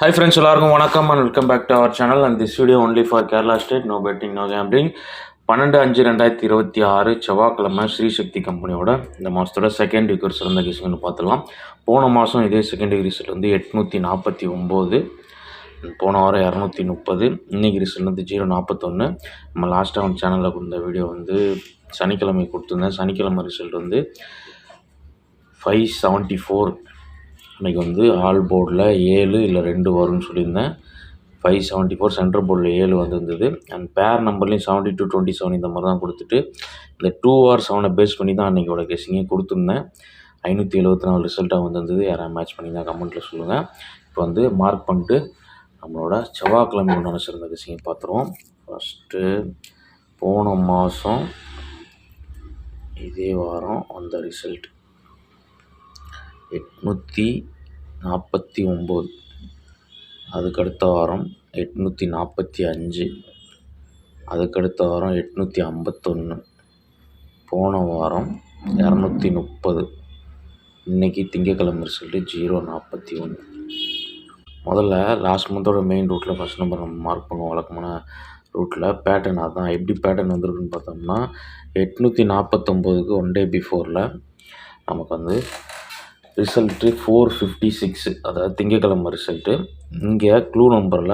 Hi friends, எல்லாருக்கும் வணக்கம் and welcome back to our channel and this video only for Kerala State, no betting, no gambling. 12/5/2026 செவ்வாய்க்கிழமை ஸ்ரீசக்தி கம்பெனியோட இந்த மாதத்தோட second week சிறந்த கேஸுங்கன்னு பார்த்துலாம். போன மாதம் இதே செகண்ட் வீக் ரிசல்ட் வந்து 849, போன வாரம் 230, இன்றைக்கி ரிசல்ட் வந்து 041. நம்ம லாஸ்ட்டாக வந்து சேனலில் கொடுத்த வீடியோ வந்து சனிக்கிழமை கொடுத்துருந்தேன். சனிக்கிழமை ரிசல்ட் வந்து 574. இன்றைக்கி வந்து ஆல் போர்டில் 7 இல்லை 2 வரும்னு சொல்லியிருந்தேன். 574 சென்ட்ரல் போர்டில் 7 வந்துருந்தது. அண்ட் பேர் நம்பர்லேயும் 72-27 இந்த மாதிரி தான் கொடுத்துட்டு இந்த 2 or 7 பேஸ் பண்ணி தான் அன்றைக்கோட கெஸிங்கே கொடுத்துருந்தேன். 574 ரிசல்ட்டாக வந்துருந்தது. யாராவது மேட்ச் பண்ணி தான் கமெண்ட்டில் சொல்லுங்கள். இப்போ வந்து மார்க் பண்ணிட்டு நம்மளோட செவ்வாய்க்கிழமை உண்டான சிறந்த கெஸிங்கே பார்த்துருவோம். ஃபஸ்ட்டு போன மாதம் இதே வாரம் வந்த ரிசல்ட் 849, அதுக்கடுத்த வாரம் 845, அதுக்கடுத்த வாரம் 851, போன வாரம் 230, இன்றைக்கி திங்கக்கிழமை ரிசல்ட்டு 041. முதல்ல லாஸ்ட் மந்தோட மெயின் ரூட்டில் ஃபஸ்ட் நம்பர் நம்ம மார்க் பண்ணுவோம். வழக்கமான ரூட்டில் பேட்டர்ன் அதுதான். எப்படி பேட்டர்ன் வந்திருக்குன்னு பார்த்தோம்னா 849க்கு 1 டே பிஃபோரில் நமக்கு வந்து ரிசல்ட்டு 456, அதாவது திங்கக்கிழமை ரிசல்ட்டு. இங்கே க்ளூ நம்பரில்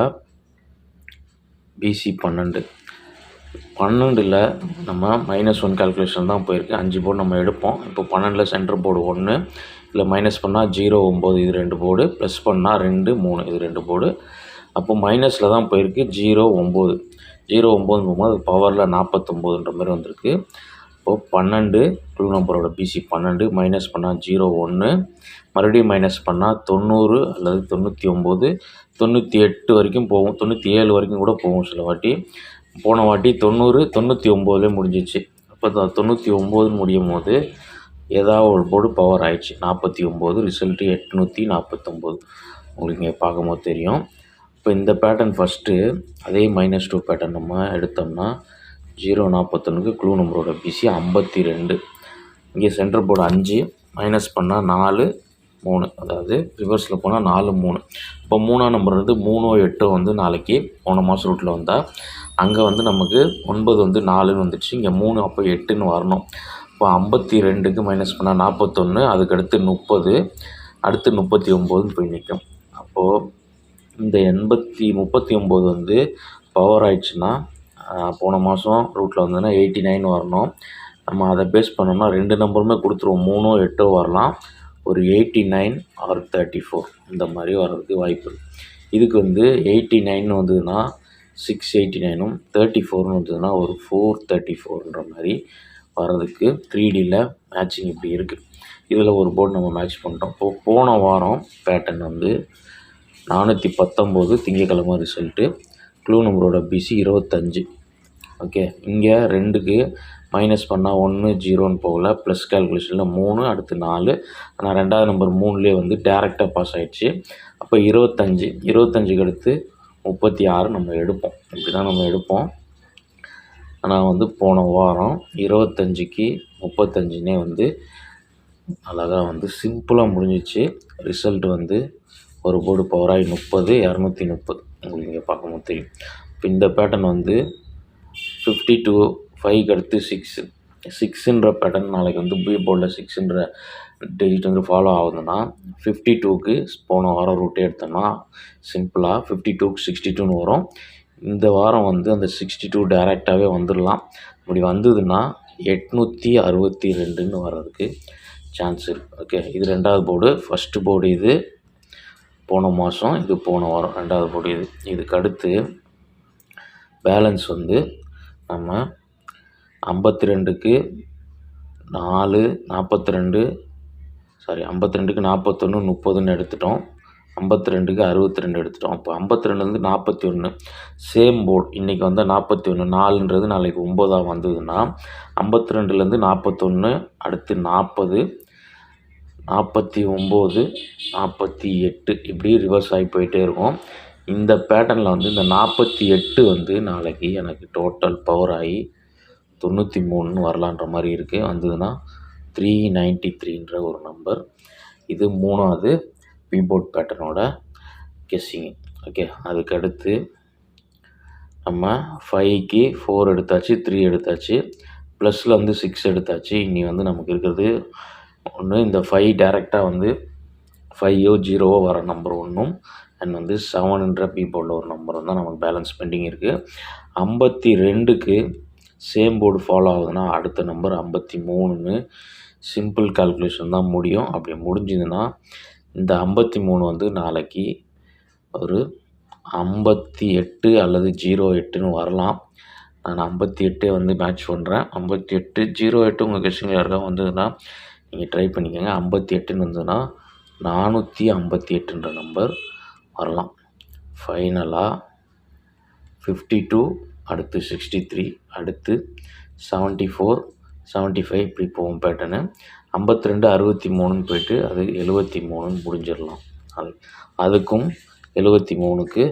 BC 12 நம்ம -1 கால்குலேஷன் தான் போயிருக்கு. 5 போர்டு நம்ம எடுப்போம். இப்போ 12 சென்டர் போர்டு 1, இல்லை மைனஸ் பண்ணால் 0, 9 இது 2 போர்டு, ப்ளஸ் பண்ணால் 2, 3 இது 2 போர்டு. அப்போ மைனஸில் தான் போயிருக்கு. 0, 9 போகும்போது அது பவரில் 49ன்ற மாதிரி வந்திருக்கு. இப்போது 12 க்ளூ நம்பரோட BC 12 மைனஸ் பண்ணால் 0, 1, மறுபடியும் மைனஸ் பண்ணால் 90 அல்லது 99, 98 வரைக்கும் போகும், 97 வரைக்கும் கூட போகும் சில வாட்டி. போன வாட்டி 90, 99 முடிஞ்சிச்சு. அப்போ 99 முடியும் போது ஏதாவது ஒரு போர்டு பவர் ஆயிடுச்சு. 49 ரிசல்ட்டு 849 உங்களுக்கு இங்கே பார்க்கும்போது தெரியும். இப்போ இந்த பேட்டர்ன் ஃபஸ்ட்டு அதே -2 பேட்டர்ன் நம்ம எடுத்தோம்னா 041க்கு க்ளூ நம்பரோட BC 52. இங்கே சென்டர் போர்டு 5 மைனஸ் பண்ணால் 4, 3, அதாவது ரிவர்ஸில் போனால் 4, 3. இப்போ 3ஆம் நம்பர் வந்து 3, 8 வந்து நாளைக்கு போன மாதம் ரூட்டில் வந்தால் அங்கே வந்து நமக்கு 9 வந்து 4ன்னு வந்துடுச்சு. இங்கே 3 அப்போ 8ன்னு வரணும். இப்போ 52க்கு மைனஸ் பண்ணால் 41, அதுக்கடுத்து 30, அடுத்து 39ன்னு போய் நிற்கும். அப்போது இந்த 39 வந்து பவர் ஆயிடுச்சுன்னா போன மாதம் ரூட்டில் வந்ததுன்னா 89 வரணும். நம்ம அதை பேஸ் பண்ணோம்னா 2 நம்பருமே கொடுத்துருவோம். 3, 8 வரலாம். ஒரு 89 or 34 இந்த மாதிரி வர்றதுக்கு வாய்ப்பு இருக்குது. இதுக்கு வந்து 89 வந்ததுன்னா 689ம், 34ன்னு வந்ததுன்னா ஒரு 434ன்ற மாதிரி வர்றதுக்கு 3Dயில் மேட்சிங் இப்படி இருக்குது. இதில் ஒரு போர்டு நம்ம மேட்ச் பண்ணிட்டோம். இப்போது போன வாரம் பேட்டர்ன் வந்து 419 திங்கக்கிழமை ரிசல்ட்டு. க்ளூ நம்பரோட BC 25. ஓகே, இங்கே 2க்கு மைனஸ் பண்ணால் 1, 0ன்னு போகல, ப்ளஸ் கால்குலேஷனில் 3, அடுத்து 4. ஆனால் 2வது நம்பர் 3லேயே வந்து டேரெக்டாக பாஸ் ஆகிடுச்சு. அப்போ 25க்கு அடுத்து 36 நம்ம எடுப்போம். இப்படி தான் நம்ம எடுப்போம். ஆனால் வந்து போன வாரம் 25க்கு 35னே வந்து அழகாக வந்து சிம்பிளாக முடிஞ்சிச்சு. ரிசல்ட் வந்து ஒரு போர்டு பவராகி 30, 230 உங்களுக்கு இங்கே பார்க்கும்போது தெரியும். இப்போ இந்த பேட்டர்ன் வந்து 52, 5க்கு அடுத்து 6ன்ற பேட்டர்ன் நாளைக்கு வந்து பி போர்டில் 6ன்ற டிஜிட் வந்து ஃபாலோ ஆகுதுன்னா 52க்கு போன வாரம் ரூட்டே எடுத்தோம்னா சிம்பிளாக 52க்கு 62ன்னு வரும். இந்த வாரம் வந்து அந்த 62 டேரெக்டாகவே வந்துடலாம். இப்படி வந்ததுன்னா 862ன்னு வர்றதுக்கு சான்ஸ் இருக்குது. ஓகே, இது 2வது போர்டு. ஃபஸ்ட்டு போர்டு இது போன மாதம், இது போன வாரம் 2வது போர்டு. இதுக்கு அடுத்து பேலன்ஸ் வந்து நம்ம 52க்கு 4, 42, 52க்கு 41, 30ன்னு எடுத்துட்டோம். 52க்கு 62 எடுத்துட்டோம். அப்போ 52லேருந்து 41 சேம் போர்டு. இன்றைக்கி வந்து 41, 4ன்றது நாளைக்கு 9ஆக வந்ததுன்னா 52லேருந்து 41, அடுத்து 40, 49, 48 இப்படி ரிவர்ஸ் ஆகி போயிட்டே இருக்கும். இந்த பேட்டர்னில் வந்து இந்த 48 வந்து நாளைக்கு எனக்கு டோட்டல் பவர் ஆகி 93ன்னு வரலான்ற மாதிரி இருக்குது. வந்ததுன்னா 393ன்ற ஒரு நம்பர். இது 3வது பீபோர்ட் பேட்டர்னோட கெஸ்ஸிங்கு. ஓகே, அதுக்கடுத்து நம்ம 5க்கு 4 எடுத்தாச்சு, 3 எடுத்தாச்சு, ப்ளஸில் வந்து 6 எடுத்தாச்சு. இனி வந்து நமக்கு இருக்கிறது ஒன்று, இந்த 5 டேரெக்டாக வந்து 5ஓ 0ஓ வர நம்பர் ஒன்றும், அண்ட் வந்து 7ன்ற போர்டில் ஒரு நம்பரும் தான் நமக்கு பேலன்ஸ் பெண்டிங் இருக்குது. 52க்கு சேம் போர்டு ஃபாலோ ஆகுதுன்னா அடுத்த நம்பர் 53ன்னு சிம்பிள் கால்குலேஷன் தான் முடியும். அப்படி முடிஞ்சுதுன்னா இந்த 53 வந்து நாளைக்கு ஒரு 58 அல்லது 08ன்னு வரலாம். நான் 58 வந்து மேட்ச் பண்ணுறேன். 58 08 உங்கள் கெஸ்டிங்கில் யாருக்கா வந்ததுன்னா நீங்கள் ட்ரை பண்ணிக்கோங்க. 58ன்னு வந்ததுன்னா 458ன்ற நம்பர் வரலாம். ஃபைனலாக 52, அடுத்து 63, அடுத்து 74, 75 இப்படி போகும் பேட்டர்னு. 52 63ன்னு போயிட்டு அது 73ன்னு முடிஞ்சிடலாம். அதுக்கும் 73க்கு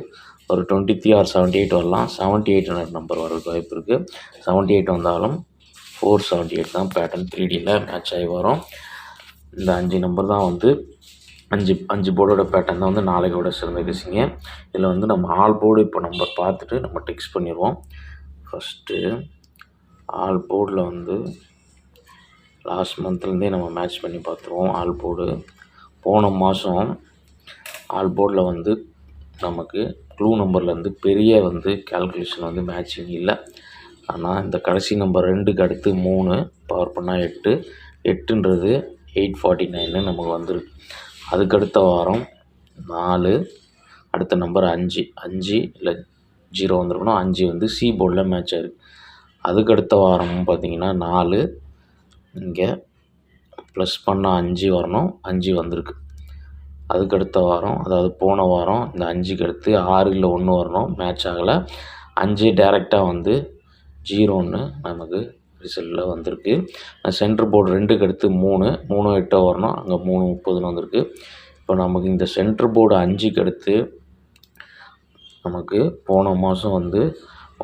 ஒரு 23 ஆர் 78 வரலாம். 78ன்ற நம்பர் வரதுக்கு வாய்ப்பு இருக்குது. 78 வந்தாலும் 478 தான் பேட்டர்ன் 3Dயில் மேட்ச் ஆகி வரும். இந்த 5 நம்பர் தான் வந்து 5 போர்டோட பேட்டர்ன் தான் வந்து நாளைக்கோட சிறந்த கெஸ்ஸிங்க. இதில் வந்து நம்ம ஆல் போர்டு இப்போ நம்பர் பார்த்துட்டு நம்ம டெக்ஸ்ட் பண்ணிடுவோம். ஃபஸ்ட்டு ஆல் போர்டில் வந்து லாஸ்ட் மந்த்லேருந்தே நம்ம மேட்ச் பண்ணி பார்த்துருவோம். ஆல் போர்டு போன மாதம் ஆல் போர்டில் வந்து நமக்கு க்ளூ நம்பர்லேருந்து பெரிய வந்து கால்குலேஷன் வந்து மேட்சிங் இல்லை. ஆனால் இந்த கடைசி நம்பர் 2க்கு அடுத்து 3 பவர் பண்ணால் 8, 8ன்றது 849ன்னு நமக்கு வந்துருக்கு. அதுக்கடுத்த வாரம் 4, அடுத்த நம்பர் 5 இல்லை 0 வந்துருக்கணும். 5 வந்து சி போர்டில் மேட்ச் ஆகிருக்கு. அதுக்கடுத்த வாரமும் பார்த்திங்கன்னா 4, இங்கே ப்ளஸ் பண்ணால் 5 வரணும், 5 வந்திருக்கு. அதுக்கடுத்த வாரம், அதாவது போன வாரம் இந்த 5க்கு அடுத்து 6 இல்லை 1 வரணும், மேட்ச் ஆகலை. 5 டேரெக்டாக வந்து 0ன்னு நமக்கு ரிசல்ட்டில் வந்திருக்கு. சென்ட்ரு போர்டு 2க்கு அடுத்து 3, 3 8 வரணும், அங்கே 3 30ன்னு வந்திருக்கு. இப்போ நமக்கு இந்த சென்ட்ரு போர்டு 5க்கு அடுத்து நமக்கு போன மாதம் வந்து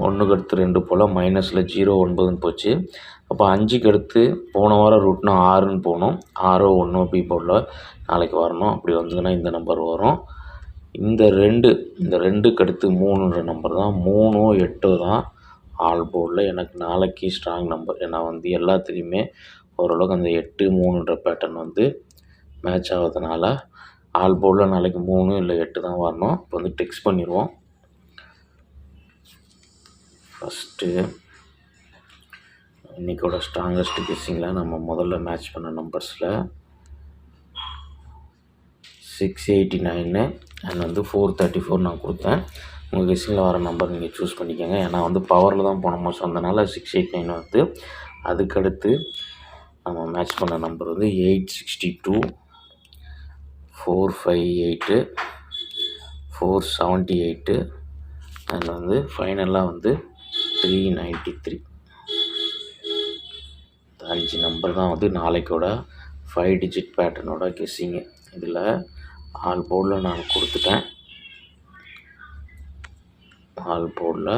1க்கு அடுத்து 2 போல் மைனஸில் 0 9ன்னு போச்சு. அப்போ 5க்கு அடுத்து போன வாரம் ரூட்னா 6ன்னு போகணும். 6 1 பி போர்டில் நாளைக்கு வரணும். அப்படி வந்ததுன்னா இந்த நம்பர் வரும். இந்த 2க்கு அடுத்து 3ன்ற நம்பர் தான் 3 8 தான் ஆல் போர்டில் எனக்கு நாளைக்கு ஸ்ட்ராங் நம்பர். ஏன்னா வந்து எல்லாத்துலேயுமே ஓரளவுக்கு அந்த 8 3ன்ற பேட்டர்ன் வந்து மேட்ச் ஆகிறதுனால ஆல் போர்டில் நாளைக்கு 3 இல்லை 8 தான் வரணும். இப்போ வந்து டெக்ஸ்ட் பண்ணிடுவோம். ஃபஸ்ட்டு இன்றைக்கோட ஸ்ட்ராங்கஸ்ட் கெஸ்ஸிங்கில் நம்ம முதல்ல மேட்ச் பண்ண நம்பர்ஸில் 689 அண்ட் வந்து 434 நான் கொடுத்தேன். உங்கள் கெஸ்ஸிங்கில் வர நம்பர் நீங்கள் சூஸ் பண்ணிக்கோங்க. ஏன்னா வந்து பவரில் தான் போன மாதம் வந்தனால 689 வந்து. அதுக்கடுத்து நம்ம மேட்ச் பண்ண நம்பர் வந்து 862, 458, 478 அண்ட் வந்து ஃபைனலாக வந்து 393. 5 நம்பர் தான் வந்து நாளைக்கோட 5 டிஜிட் பேட்டர்னோட கெஸ்ஸிங்கு. இதில் ஆல் போர்டில் நான் கொடுத்துட்டேன். ஆல் போர்டில்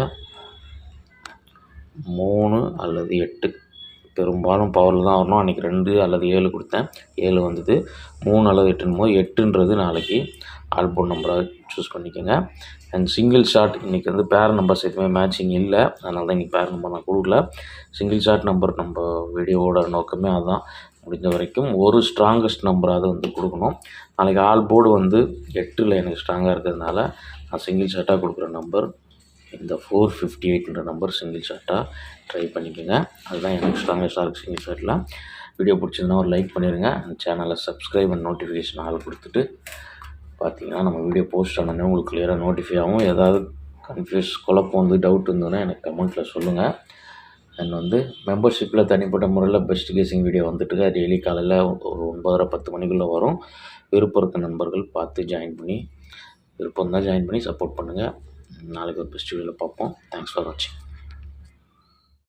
3 அல்லது 8 பெரும்பாலும் பவரில் தான் வரணும். அன்றைக்கி 2 அல்லது 7 கொடுத்தேன், 7 வந்தது. 3 அல்லது 8ன்னு போது 8ன்றது நாளைக்கு ஆல் போர்டு நம்பராக சூஸ் பண்ணிக்கோங்க. அண்ட் சிங்கிள் ஷாட் இன்றைக்கி வந்து பேர் நம்பர்ஸ் எதுவுமே மேட்சிங் இல்லை, அதனால தான் இன்றைக்கி பேர் நம்பர் நான் கொடுக்கல. சிங்கிள் ஷாட் நம்பர் நம்ம வீடியோவோட நோக்கமே அதுதான். முடிஞ்ச வரைக்கும் ஒரு ஸ்ட்ராங்கஸ்ட் நம்பராக வந்து கொடுக்கணும். நாளைக்கு ஆல் போர்டு வந்து 8ல் எனக்கு ஸ்ட்ராங்காக இருக்கிறதுனால நான் சிங்கிள் ஷாட்டாக கொடுக்குற நம்பர் இந்த 458ன்ற நம்பர் சிங்கிள் ஷாட்டாக ட்ரை பண்ணிக்கோங்க. அதுதான் எனக்கு ஸ்ட்ராங்கஸ்டாக இருக்குது சிங்கிள் ஷாட்டில். வீடியோ பிடிச்சிருந்தா ஒரு லைக் பண்ணிடுங்க. அந்த சேனலை சப்ஸ்கிரைப் அண்ட் நோட்டிஃபிகேஷன் ஆள் கொடுத்துட்டு பார்த்தீங்கன்னா நம்ம வீடியோ போஸ்ட் ஆனோடனே உங்களுக்கு கிளியராக நோட்டிஃபை ஆகும். ஏதாவது குழப்பம் வந்து டவுட் இருந்ததுன்னா எனக்கு கமெண்ட்டில் சொல்லுங்கள். அண்ட் வந்து மெம்பர்ஷிப்பில் தனிப்பட்ட முறையில் பெஸ்ட் கெஸ்ஸிங் வீடியோ வந்துட்டு டெய்லி காலையில் ஒரு 9:30 10 மணிக்குள்ளே வரும். விருப்பம் இருக்க நண்பர்கள் பார்த்து ஜாயின் பண்ணி சப்போர்ட் பண்ணுங்கள். நாளைக்கு ஒரு பெஸ்ட் வீடியோவில் பார்ப்போம். தேங்க்ஸ் ஃபார் வாட்சிங்.